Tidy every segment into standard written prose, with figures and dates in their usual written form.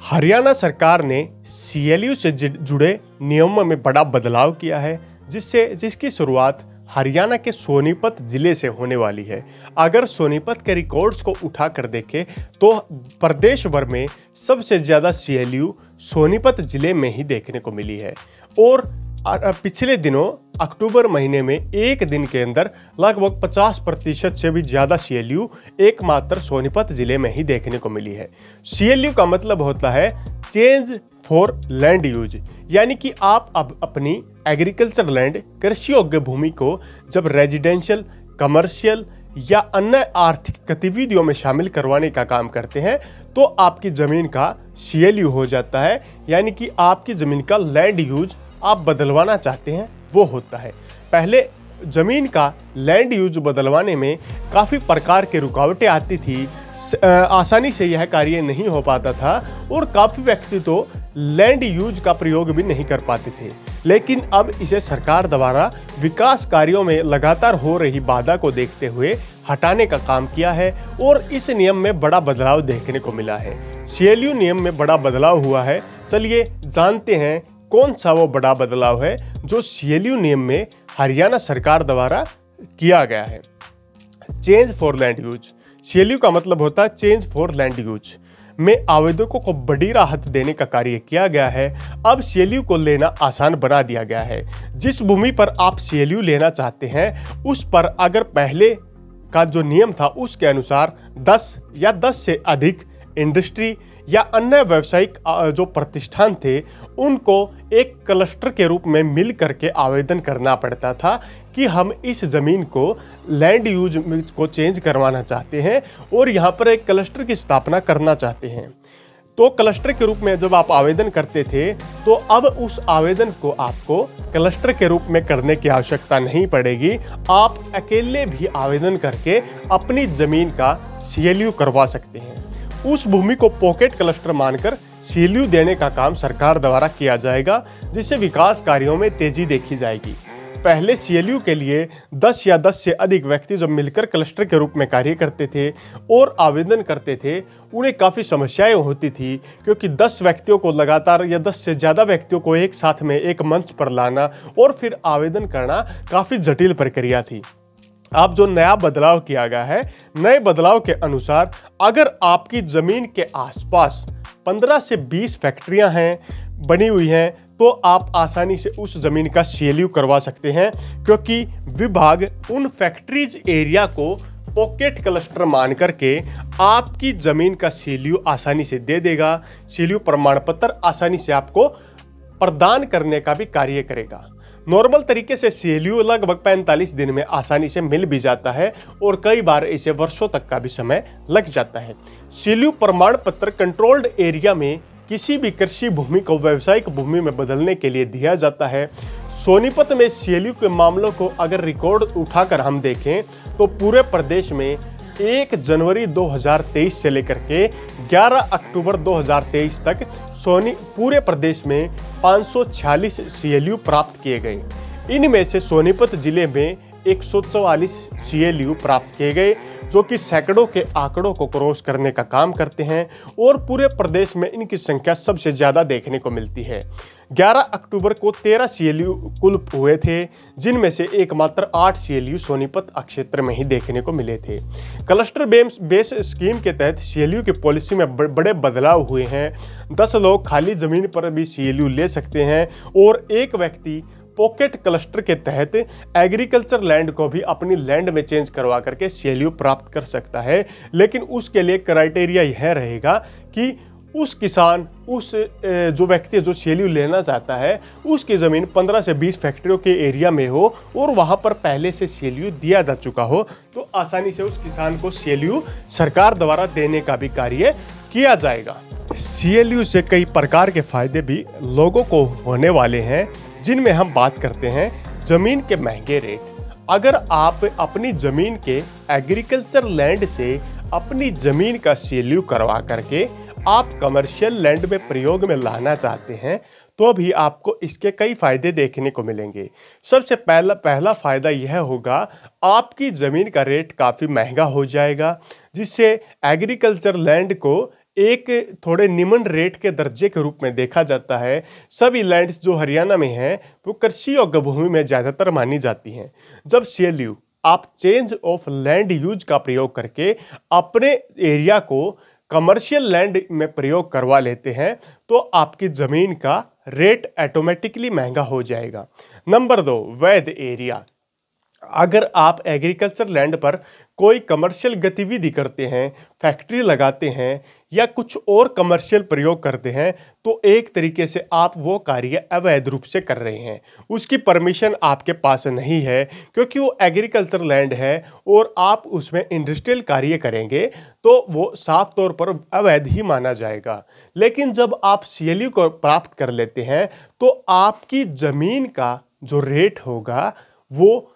हरियाणा सरकार ने सीएलयू से जुड़े नियमों में बड़ा बदलाव किया है, जिसकी शुरुआत हरियाणा के सोनीपत जिले से होने वाली है। अगर सोनीपत के रिकॉर्ड्स को उठाकर देखें तो प्रदेश भर में सबसे ज़्यादा सीएलयू सोनीपत जिले में ही देखने को मिली है और पिछले दिनों अक्टूबर महीने में एक दिन के अंदर लगभग 50% से भी ज़्यादा सीएलयू एकमात्र सोनीपत जिले में ही देखने को मिली है। सीएलयू का मतलब होता है चेंज फॉर लैंड यूज, यानी कि आप अब अपनी एग्रीकल्चर लैंड कृषि योग्य भूमि को जब रेजिडेंशियल, कमर्शियल या अन्य आर्थिक गतिविधियों में शामिल करवाने का काम करते हैं तो आपकी ज़मीन का सीएलयू हो जाता है, यानी कि आपकी ज़मीन का लैंड यूज आप बदलवाना चाहते हैं वो होता है। पहले ज़मीन का लैंड यूज बदलवाने में काफ़ी प्रकार के रुकावटें आती थी, आसानी से यह कार्य नहीं हो पाता था और काफ़ी व्यक्ति तो लैंड यूज का प्रयोग भी नहीं कर पाते थे। लेकिन अब इसे सरकार द्वारा विकास कार्यों में लगातार हो रही बाधा को देखते हुए हटाने का काम किया है और इस नियम में बड़ा बदलाव देखने को मिला है। सीएलयू नियम में बड़ा बदलाव हुआ है। चलिए जानते हैं कौन सा वो बड़ा बदलाव है जो सीएलयू नियम में हरियाणा सरकार द्वारा किया गया है। Change for land use, CLU का मतलब होता है चेंज फॉर लैंड यूज में आवेदकों को बड़ी राहत देने का कार्य किया गया है। अब सीएलयू को लेना आसान बना दिया गया है। जिस भूमि पर आप सीएलयू लेना चाहते हैं उस पर अगर पहले का जो नियम था उसके अनुसार 10 या 10 से अधिक इंडस्ट्री या अन्य व्यावसायिक जो प्रतिष्ठान थे उनको एक क्लस्टर के रूप में मिल करके आवेदन करना पड़ता था कि हम इस ज़मीन को लैंड यूज को चेंज करवाना चाहते हैं और यहाँ पर एक क्लस्टर की स्थापना करना चाहते हैं। तो क्लस्टर के रूप में जब आप आवेदन करते थे तो अब उस आवेदन को आपको क्लस्टर के रूप में करने की आवश्यकता नहीं पड़ेगी। आप अकेले भी आवेदन करके अपनी ज़मीन का सीएलयू करवा सकते हैं। उस भूमि को पॉकेट क्लस्टर मानकर सीएलयू देने का काम सरकार द्वारा किया जाएगा, जिससे विकास कार्यों में तेजी देखी जाएगी। पहले सीएलयू के लिए 10 या 10 से अधिक व्यक्ति जब मिलकर क्लस्टर के रूप में कार्य करते थे और आवेदन करते थे, उन्हें काफ़ी समस्याएं होती थी क्योंकि 10 व्यक्तियों को लगातार या 10 से ज़्यादा व्यक्तियों को एक साथ में एक मंच पर लाना और फिर आवेदन करना काफ़ी जटिल प्रक्रिया थी। अब जो नया बदलाव किया गया है, नए बदलाव के अनुसार अगर आपकी ज़मीन के आसपास 15 से 20 फैक्ट्रियां हैं बनी हुई हैं तो आप आसानी से उस ज़मीन का सीएलयू करवा सकते हैं, क्योंकि विभाग उन फैक्ट्रीज एरिया को पॉकेट क्लस्टर मान करके आपकी ज़मीन का सीएलयू आसानी से दे देगा। सीएलयू प्रमाण पत्र आसानी से आपको प्रदान करने का भी कार्य करेगा। नॉर्मल तरीके से सीएलयू लगभग 45 दिन में आसानी से मिल भी जाता है और कई बार इसे वर्षों तक का भी समय लग जाता है। सीएलयू प्रमाण पत्र कंट्रोल्ड एरिया में किसी भी कृषि भूमि को व्यावसायिक भूमि में बदलने के लिए दिया जाता है। सोनीपत में सीएलयू के मामलों को अगर रिकॉर्ड उठाकर हम देखें तो पूरे प्रदेश में 1 जनवरी 2023 से लेकर के 11 अक्टूबर 2023 तक पूरे प्रदेश में 546 सीएलयू प्राप्त किए गए। इनमें से सोनीपत जिले में 144 सीएलयू प्राप्त किए गए, जो कि सैकड़ों के आंकड़ों को क्रॉस करने का काम करते हैं और पूरे प्रदेश में इनकी संख्या सबसे ज़्यादा देखने को मिलती है। 11 अक्टूबर को 13 सीएलयू कुल हुए थे, जिनमें से एकमात्र 8 सीएलयू सोनीपत क्षेत्र में ही देखने को मिले थे। क्लस्टर बेस स्कीम के तहत सीएलयू की पॉलिसी में बड़े बदलाव हुए हैं। 10 लोग खाली ज़मीन पर भी सीएलयू ले सकते हैं और एक व्यक्ति पॉकेट क्लस्टर के तहत एग्रीकल्चर लैंड को भी अपनी लैंड में चेंज करवा करके सीएलयू प्राप्त कर सकता है। लेकिन उसके लिए क्राइटेरिया यह रहेगा कि उस किसान, जो व्यक्ति जो सीएलयू लेना चाहता है उसकी ज़मीन 15 से 20 फैक्ट्रियों के एरिया में हो और वहां पर पहले से सीएलयू दिया जा चुका हो, तो आसानी से उस किसान को सीएलयू सरकार द्वारा देने का भी कार्य किया जाएगा। सीएलयू से कई प्रकार के फायदे भी लोगों को होने वाले हैं, जिनमें हम बात करते हैं ज़मीन के महंगे रेट। अगर आप अपनी ज़मीन के एग्रीकल्चर लैंड से अपनी ज़मीन का सीएलयू करवा करके आप कमर्शियल लैंड में प्रयोग में लाना चाहते हैं तो भी आपको इसके कई फ़ायदे देखने को मिलेंगे। सबसे पहला फ़ायदा यह होगा, आपकी ज़मीन का रेट काफ़ी महंगा हो जाएगा, जिससे एग्रीकल्चर लैंड को एक थोड़े निम्न रेट के दर्जे के रूप में देखा जाता है। सभी लैंड्स जो हरियाणा में हैं वो कृषि योग्य भूमि में ज़्यादातर मानी जाती हैं। जब CLU आप चेंज ऑफ लैंड यूज का प्रयोग करके अपने एरिया को कमर्शियल लैंड में प्रयोग करवा लेते हैं तो आपकी ज़मीन का रेट ऑटोमेटिकली महंगा हो जाएगा। नंबर 2, वैध एरिया। अगर आप एग्रीकल्चर लैंड पर कोई कमर्शियल गतिविधि करते हैं, फैक्ट्री लगाते हैं या कुछ और कमर्शियल प्रयोग करते हैं तो एक तरीके से आप वो कार्य अवैध रूप से कर रहे हैं। उसकी परमिशन आपके पास नहीं है क्योंकि वो एग्रीकल्चर लैंड है और आप उसमें इंडस्ट्रियल कार्य करेंगे तो वो साफ तौर पर अवैध ही माना जाएगा। लेकिन जब आप CLU को प्राप्त कर लेते हैं तो आपकी ज़मीन का जो रेट होगा वो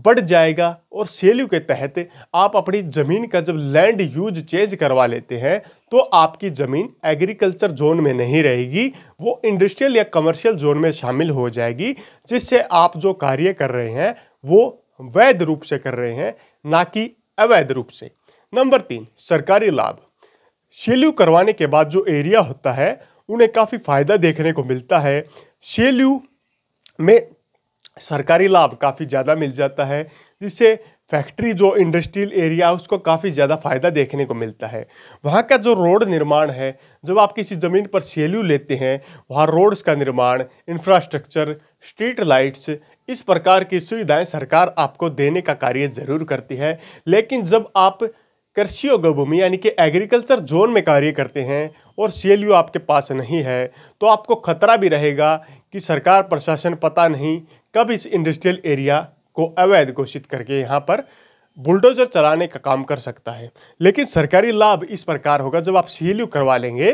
बढ़ जाएगा और CLU के तहत आप अपनी ज़मीन का जब लैंड यूज चेंज करवा लेते हैं तो आपकी ज़मीन एग्रीकल्चर जोन में नहीं रहेगी, वो इंडस्ट्रियल या कमर्शियल जोन में शामिल हो जाएगी, जिससे आप जो कार्य कर रहे हैं वो वैध रूप से कर रहे हैं, ना कि अवैध रूप से। नंबर 3, सरकारी लाभ। CLU करवाने के बाद जो एरिया होता है उन्हें काफ़ी फ़ायदा देखने को मिलता है। CLU में सरकारी लाभ काफ़ी ज़्यादा मिल जाता है, जिससे फैक्ट्री जो इंडस्ट्रियल एरिया उसको काफ़ी ज़्यादा फ़ायदा देखने को मिलता है। वहाँ का जो रोड निर्माण है, जब आप किसी ज़मीन पर CLU लेते हैं वहाँ रोड्स का निर्माण, इंफ्रास्ट्रक्चर, स्ट्रीट लाइट्स, इस प्रकार की सुविधाएं सरकार आपको देने का कार्य ज़रूर करती है। लेकिन जब आप कृषि योग्य भूमि यानी कि एग्रीकल्चर जोन में कार्य करते हैं और CLU आपके पास नहीं है तो आपको खतरा भी रहेगा कि सरकार प्रशासन पता नहीं कब इस इंडस्ट्रियल एरिया को अवैध घोषित करके यहाँ पर बुलडोजर चलाने का काम कर सकता है। लेकिन सरकारी लाभ इस प्रकार होगा, जब आप CLU करवा लेंगे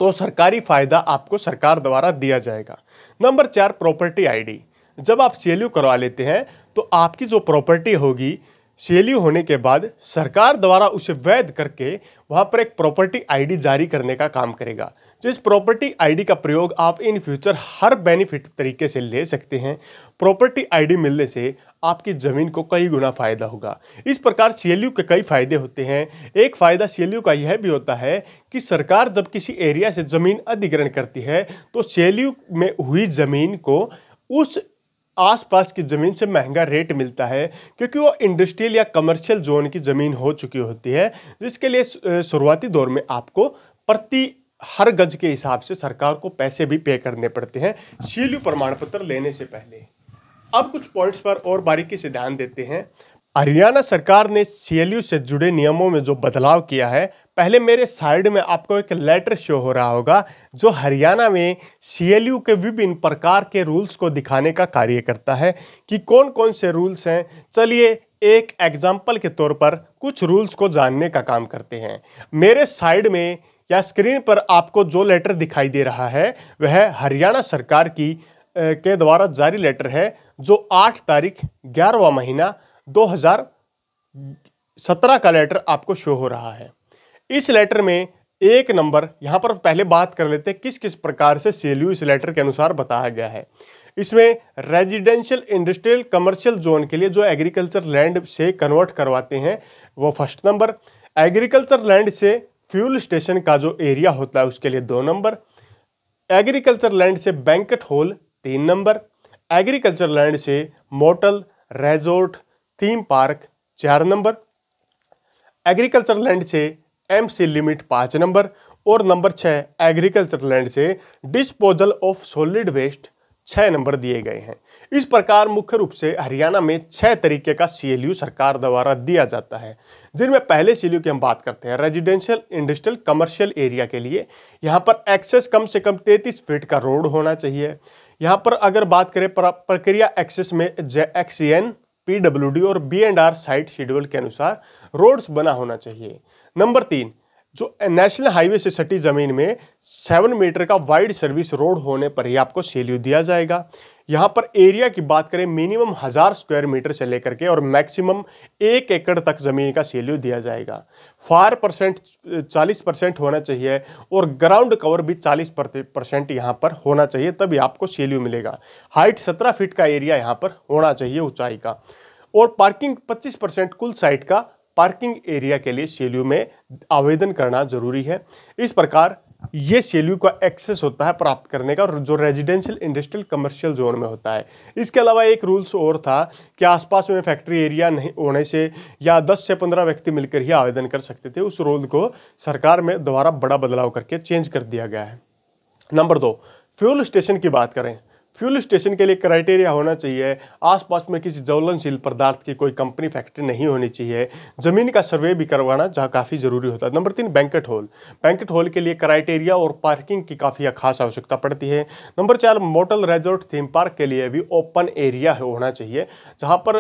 तो सरकारी फ़ायदा आपको सरकार द्वारा दिया जाएगा। Number 4, property ID। जब आप CLU करवा लेते हैं तो आपकी जो प्रॉपर्टी होगी CLU होने के बाद सरकार द्वारा उसे वैध करके वहाँ पर एक प्रॉपर्टी ID जारी करने का काम करेगा, जिस प्रॉपर्टी ID का प्रयोग आप इन फ्यूचर हर बेनिफिट तरीके से ले सकते हैं। प्रॉपर्टी ID मिलने से आपकी ज़मीन को कई गुना फ़ायदा होगा। इस प्रकार CLU के कई फ़ायदे होते हैं। एक फ़ायदा CLU का यह भी होता है कि सरकार जब किसी एरिया से ज़मीन अधिग्रहण करती है तो CLU में हुई ज़मीन को उस आसपास की ज़मीन से महंगा रेट मिलता है, क्योंकि वो इंडस्ट्रियल या कमर्शियल जोन की ज़मीन हो चुकी होती है, जिसके लिए शुरुआती दौर में आपको प्रति हर गज के हिसाब से सरकार को पैसे भी पे करने पड़ते हैं CLU प्रमाण पत्र लेने से पहले। अब कुछ पॉइंट्स पर और बारीकी से ध्यान देते हैं। हरियाणा सरकार ने CLU से जुड़े नियमों में जो बदलाव किया है, पहले मेरे साइड में आपको एक लेटर शो हो रहा होगा जो हरियाणा में CLU के विभिन्न प्रकार के रूल्स को दिखाने का कार्य करता है कि कौन कौन से रूल्स हैं। चलिए एक एग्जाम्पल के तौर पर कुछ रूल्स को जानने का काम करते हैं। मेरे साइड में या स्क्रीन पर आपको जो लेटर दिखाई दे रहा है वह हरियाणा सरकार की के द्वारा जारी लेटर है, जो 8 तारीख 11वां महीना 2017 का लेटर आपको शो हो रहा है। इस लेटर में एक नंबर, यहाँ पर पहले बात कर लेते हैं किस किस प्रकार से CLU इस लेटर के अनुसार बताया गया है। इसमें रेजिडेंशियल, इंडस्ट्रियल, कमर्शियल जोन के लिए जो एग्रीकल्चर लैंड से कन्वर्ट करवाते हैं वो फर्स्ट नंबर, एग्रीकल्चर लैंड से फ्यूल स्टेशन का जो एरिया होता है उसके लिए 2 नंबर, एग्रीकल्चर लैंड से banquet hall 3 number, agriculture land से motel, resort, theme park 4 number, agriculture land से MC लिमिट 5 नंबर और नंबर 6 एग्रीकल्चर लैंड से disposal of solid waste 6 number दिए गए हैं। इस प्रकार मुख्य रूप से हरियाणा में 6 तरीके का CLU सरकार द्वारा दिया जाता है, जिनमें पहले CLU की हम बात करते हैं रेजिडेंशियल, इंडस्ट्रियल, कमर्शियल एरिया के लिए। यहाँ पर एक्सेस कम से कम 33 फीट का रोड होना चाहिए। यहाँ पर अगर बात करें प्रक्रिया एक्सेस में XEN, PWD और B&R साइट शेड्यूल के अनुसार रोड्स बना होना चाहिए। नंबर 3, जो नेशनल हाईवे से सटी जमीन में 7 मीटर का वाइड सर्विस रोड होने पर ही आपको CLU दिया जाएगा। यहाँ पर एरिया की बात करें मिनिमम 1000 स्क्वायर मीटर से लेकर के और मैक्सिमम 1 एकड़ तक जमीन का CLU दिया जाएगा। फायर परसेंट 40% होना चाहिए और ग्राउंड कवर भी 40% यहाँ पर होना चाहिए, तभी आपको CLU मिलेगा। हाइट 17 फीट का एरिया यहाँ पर होना चाहिए ऊंचाई का, और पार्किंग 25% कुल साइट का पार्किंग एरिया के लिए सीएलयू में आवेदन करना जरूरी है। इस प्रकार ये सीएलयू का एक्सेस होता है प्राप्त करने का, जो रेजिडेंशियल इंडस्ट्रियल कमर्शियल जोन में होता है। इसके अलावा एक रूल्स और था कि आसपास में फैक्ट्री एरिया नहीं होने से या 10 से 15 व्यक्ति मिलकर ही आवेदन कर सकते थे। उस रूल को सरकार में दोबारा बड़ा बदलाव करके चेंज कर दिया गया है। नंबर 2, फ्यूल स्टेशन की बात करें। फ्यूल स्टेशन के लिए क्राइटेरिया होना चाहिए, आसपास में किसी ज्वलनशील पदार्थ की कोई कंपनी फैक्ट्री नहीं होनी चाहिए, जमीन का सर्वे भी करवाना जहाँ काफ़ी जरूरी होता है। Number 3, banquet hall. Banquet hall के लिए क्राइटेरिया और पार्किंग की काफ़ी खास आवश्यकता पड़ती है। Number 4, motel resort theme park के लिए भी ओपन एरिया होना चाहिए, जहाँ पर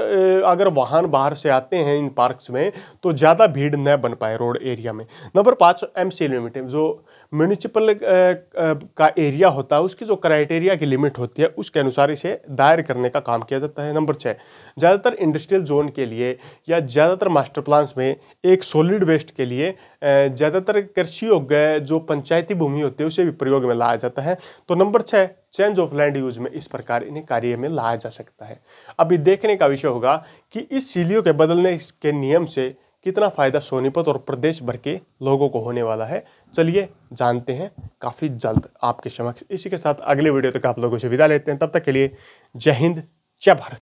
अगर वाहन बाहर से आते हैं इन पार्क्स में तो ज़्यादा भीड़ न बन पाए रोड एरिया में। नंबर 5, एमसी लिमिट, जो म्यूनिसिपल का एरिया होता है उसकी जो क्राइटेरिया की लिमिट होती है उसके अनुसार इसे दायर करने का काम किया जाता है। नंबर 6, ज़्यादातर इंडस्ट्रियल जोन के लिए या ज़्यादातर मास्टर प्लान्स में एक सॉलिड वेस्ट के लिए ज़्यादातर कृषि योग्य जो पंचायती भूमि होती है उसे भी प्रयोग में लाया जाता है। तो number 6, change of land use में इस प्रकार इन्हें कार्य में लाया जा सकता है। अभी देखने का विषय होगा कि इस सीलियो के बदलने के नियम से कितना फायदा सोनीपत और प्रदेश भर के लोगों को होने वाला है। चलिए जानते हैं काफ़ी जल्द आपके समक्ष। इसी के साथ अगले वीडियो तक आप लोगों से विदा लेते हैं। तब तक के लिए जय हिंद, जय भारत।